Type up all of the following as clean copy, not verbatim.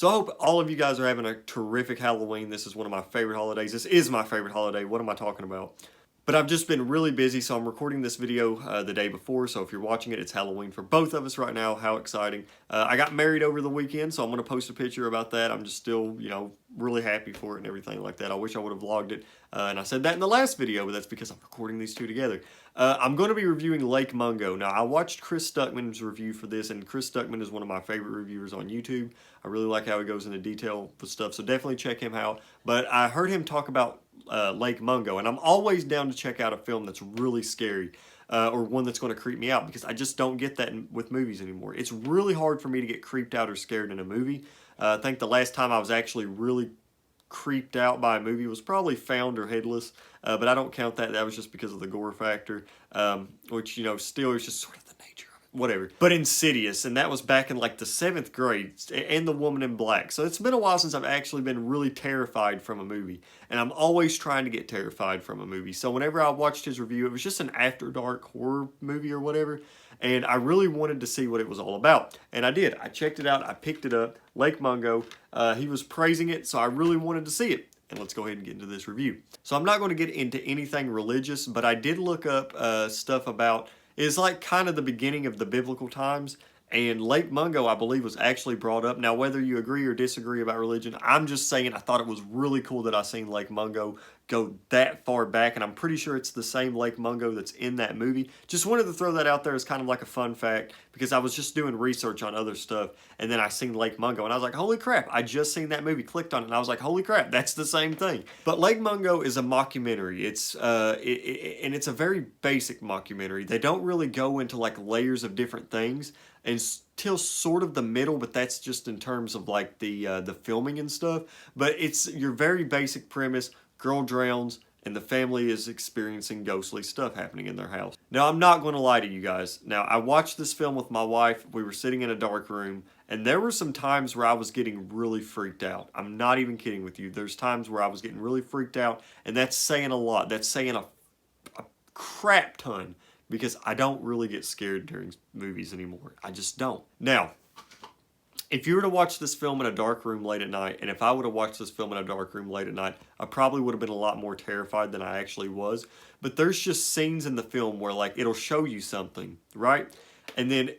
So I hope all of you guys are having a terrific Halloween. This is one of my favorite holidays. This is my favorite holiday. What am I talking about? But I've just been really busy, so I'm recording this video the day before. So if you're watching it, it's Halloween for both of us right now. How exciting. I got married over the weekend, so I'm going to post a picture about that. I'm just still, really happy for it and everything like that. I wish I would have vlogged it. And I said that in the last video, but that's because I'm recording these two together. I'm going to be reviewing Lake Mungo. Now, I watched Chris Stuckman's review for this, and Chris Stuckman is one of my favorite reviewers on YouTube. I really like how he goes into detail with stuff, so definitely check him out. But I heard him talk about Lake Mungo, and I'm always down to check out a film that's really scary or one that's going to creep me out, because I just don't get that with movies anymore. It's really hard for me to get creeped out or scared in a movie. I think the last time I was actually really creeped out by a movie was probably Found or Headless, but I don't count that. That was just because of the gore factor, which, still is just sort of the nature of it. Whatever. But Insidious, and that was back in like the 7th grade, and The Woman in Black. So it's been a while since I've actually been really terrified from a movie, and I'm always trying to get terrified from a movie. So whenever I watched his review, it was just an after dark horror movie or whatever, and I really wanted to see what it was all about. And I did. I checked it out. I picked it up. Lake Mungo. He was praising it, so I really wanted to see it. And let's go ahead and get into this review. So I'm not going to get into anything religious, but I did look up stuff about, it's like kind of the beginning of the biblical times, and Lake Mungo, I believe, was actually brought up. Now, whether you agree or disagree about religion, I'm just saying I thought it was really cool that I seen Lake Mungo go that far back, and I'm pretty sure it's the same Lake Mungo that's in that movie. Just wanted to throw that out there as kind of like a fun fact, because I was just doing research on other stuff, and then I seen Lake Mungo, and I was like, holy crap, I just seen that movie, clicked on it, and I was like, holy crap, that's the same thing. But Lake Mungo is a mockumentary. It's and it's a very basic mockumentary. They don't really go into like layers of different things until sort of the middle, but that's just in terms of like the filming and stuff. But it's your very basic premise. Girl drowns, and the family is experiencing ghostly stuff happening in their house. Now, I'm not going to lie to you guys. Now, I watched this film with my wife. We were sitting in a dark room, and there were some times where I was getting really freaked out. I'm not even kidding with you. There's times where I was getting really freaked out, and that's saying a lot. That's saying a crap ton, because I don't really get scared during movies anymore. I just don't. Now, if you were to watch this film in a dark room late at night, and if I would have watched this film in a dark room late at night, I probably would have been a lot more terrified than I actually was. But there's just scenes in the film where, like, it'll show you something, right? And then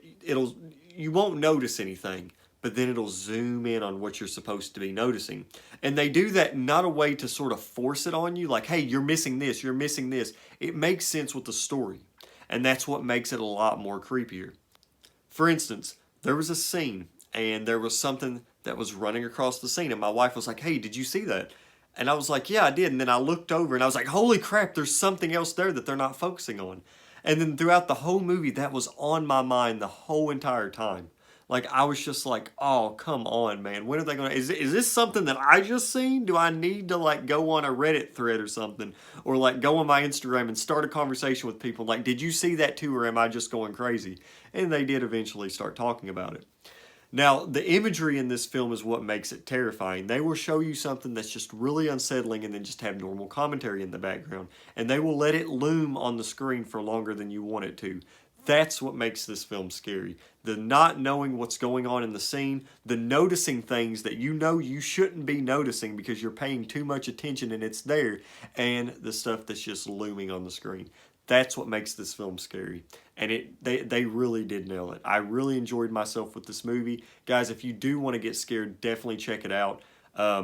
you won't notice anything, but then it'll zoom in on what you're supposed to be noticing. And they do that not a way to sort of force it on you, like, hey, you're missing this, you're missing this. It makes sense with the story, and that's what makes it a lot more creepier. For instance, there was a scene, and there was something that was running across the scene, and my wife was like, hey, did you see that? And I was like, yeah, I did. And then I looked over, and I was like, holy crap, there's something else there that they're not focusing on. And then throughout the whole movie, that was on my mind the whole entire time. Like, I was just like, oh, come on, man. When are they going to... Is this something that I just seen? Do I need to, like, go on a Reddit thread or something? Or, like, go on my Instagram and start a conversation with people? Like, did you see that too, or am I just going crazy? And they did eventually start talking about it. Now, the imagery in this film is what makes it terrifying. They will show you something that's just really unsettling and then just have normal commentary in the background. And they will let it loom on the screen for longer than you want it to. That's what makes this film scary. The not knowing what's going on in the scene, the noticing things that you know you shouldn't be noticing because you're paying too much attention and it's there, and the stuff that's just looming on the screen. That's what makes this film scary. And they really did nail it. I really enjoyed myself with this movie. Guys, if you do want to get scared, definitely check it out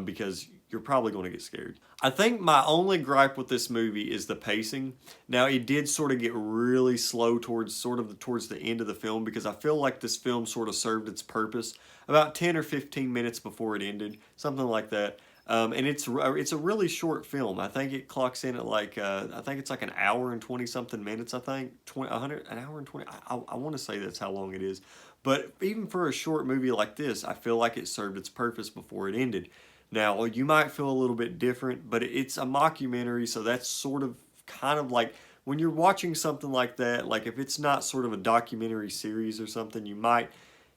because you're probably going to get scared. I think my only gripe with this movie is the pacing. Now, it did sort of get really slow towards the end of the film, because I feel like this film sort of served its purpose about 10 or 15 minutes before it ended, something like that. And it's a really short film. I think it clocks in at like, I think it's like an hour and 20-something minutes, I think. An hour and 20, I want to say that's how long it is. But even for a short movie like this, I feel like it served its purpose before it ended. Now, you might feel a little bit different, but it's a mockumentary, so that's sort of kind of like, when you're watching something like that, like if it's not sort of a documentary series or something,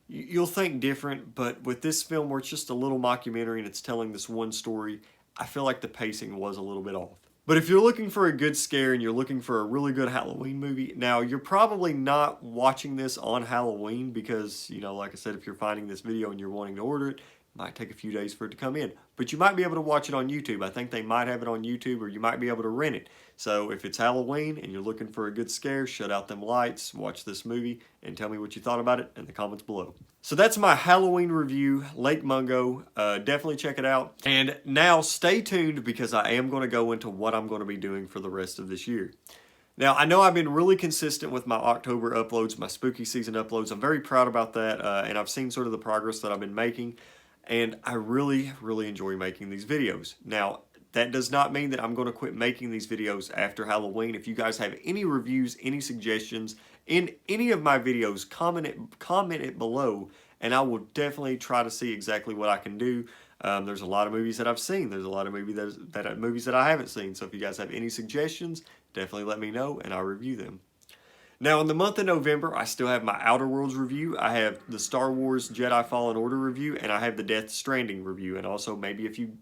you'll think different. But with this film where it's just a little mockumentary and it's telling this one story, I feel like the pacing was a little bit off. But if you're looking for a good scare and you're looking for a really good Halloween movie, now you're probably not watching this on Halloween because, like I said, if you're finding this video and you're wanting to order it, Might take a few days for it to come in. But you might be able to watch it on YouTube. I think they might have it on YouTube, or you might be able to rent it. So if it's Halloween and you're looking for a good scare, shut out them lights, watch this movie, and tell me what you thought about it in the comments below. So that's my Halloween review, Lake Mungo. Definitely check it out. And now stay tuned, because I am going to go into what I'm going to be doing for the rest of this year. Now, I know I've been really consistent with my October uploads, my spooky season uploads. I'm very proud about that, and I've seen sort of the progress that I've been making. And I really, really enjoy making these videos. Now, that does not mean that I'm going to quit making these videos after Halloween. If you guys have any reviews, any suggestions in any of my videos, comment it below, and I will definitely try to see exactly what I can do. There's a lot of movies that I've seen. There's a lot of movies that I haven't seen. So if you guys have any suggestions, definitely let me know, and I'll review them. Now, in the month of November, I still have my Outer Worlds review. I have the Star Wars Jedi Fallen Order review, and I have the Death Stranding review, and also maybe a few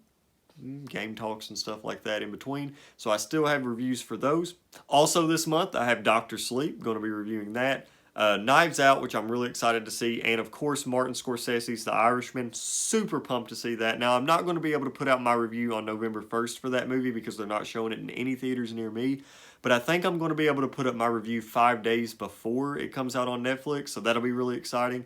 game talks and stuff like that in between. So I still have reviews for those. Also this month, I have Dr. Sleep. Going to be reviewing that. Knives Out, which I'm really excited to see. And of course, Martin Scorsese's The Irishman. Super pumped to see that. Now, I'm not going to be able to put out my review on November 1st for that movie, because they're not showing it in any theaters near me. But I think I'm going to be able to put up my review 5 days before it comes out on Netflix. So that'll be really exciting.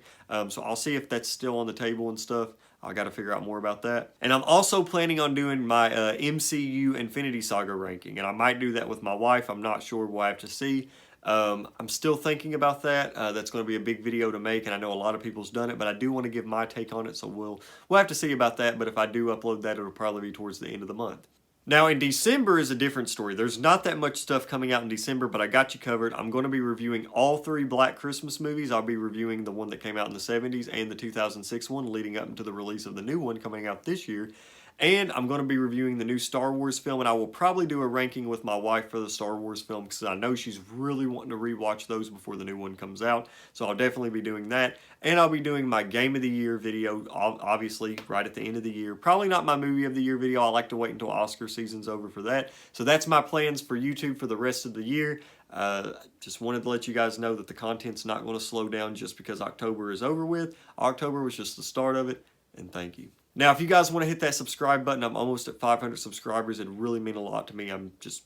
So I'll see if that's still on the table and stuff. I got to figure out more about that. And I'm also planning on doing my MCU Infinity Saga ranking. And I might do that with my wife. I'm not sure. We'll have to see. I'm still thinking about that. That's going to be a big video to make, and I know a lot of people's done it, but I do want to give my take on it, so we'll have to see about that. But if I do upload that, it'll probably be towards the end of the month. Now, in December is a different story. There's not that much stuff coming out in December, but I got you covered. I'm going to be reviewing all 3 Black Christmas movies. I'll be reviewing the one that came out in the 70s and the 2006 one, leading up into the release of the new one coming out this year. And I'm going to be reviewing the new Star Wars film, and I will probably do a ranking with my wife for the Star Wars film, because I know she's really wanting to rewatch those before the new one comes out. So I'll definitely be doing that. And I'll be doing my Game of the Year video, obviously, right at the end of the year. Probably not my Movie of the Year video. I like to wait until Oscar season's over for that. So that's my plans for YouTube for the rest of the year. Just wanted to let you guys know that the content's not going to slow down just because October is over with. October was just the start of it, and thank you. Now, if you guys want to hit that subscribe button, I'm almost at 500 subscribers. It'd really mean a lot to me. I'm just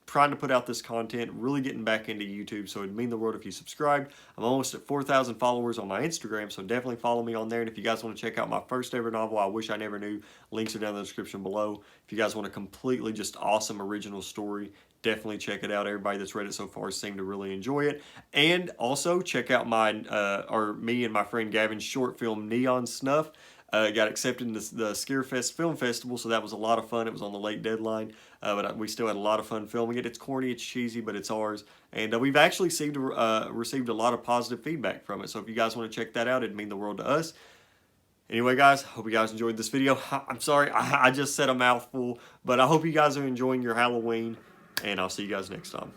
trying to put out this content, really getting back into YouTube, so it'd mean the world if you subscribed. I'm almost at 4,000 followers on my Instagram, so definitely follow me on there. And if you guys want to check out my first ever novel, I Wish I Never Knew, links are down in the description below. If you guys want a completely just awesome original story, definitely check it out. Everybody that's read it so far seemed to really enjoy it. And also check out me and my friend Gavin's short film, Neon Snuff. Got accepted in the Scarefest Film Festival, so that was a lot of fun. It was on the late deadline, but we still had a lot of fun filming it. It's corny, it's cheesy, but it's ours. And we've actually received a lot of positive feedback from it, so if you guys want to check that out, it'd mean the world to us. Anyway, guys, hope you guys enjoyed this video. I'm sorry, I just said a mouthful, but I hope you guys are enjoying your Halloween, and I'll see you guys next time.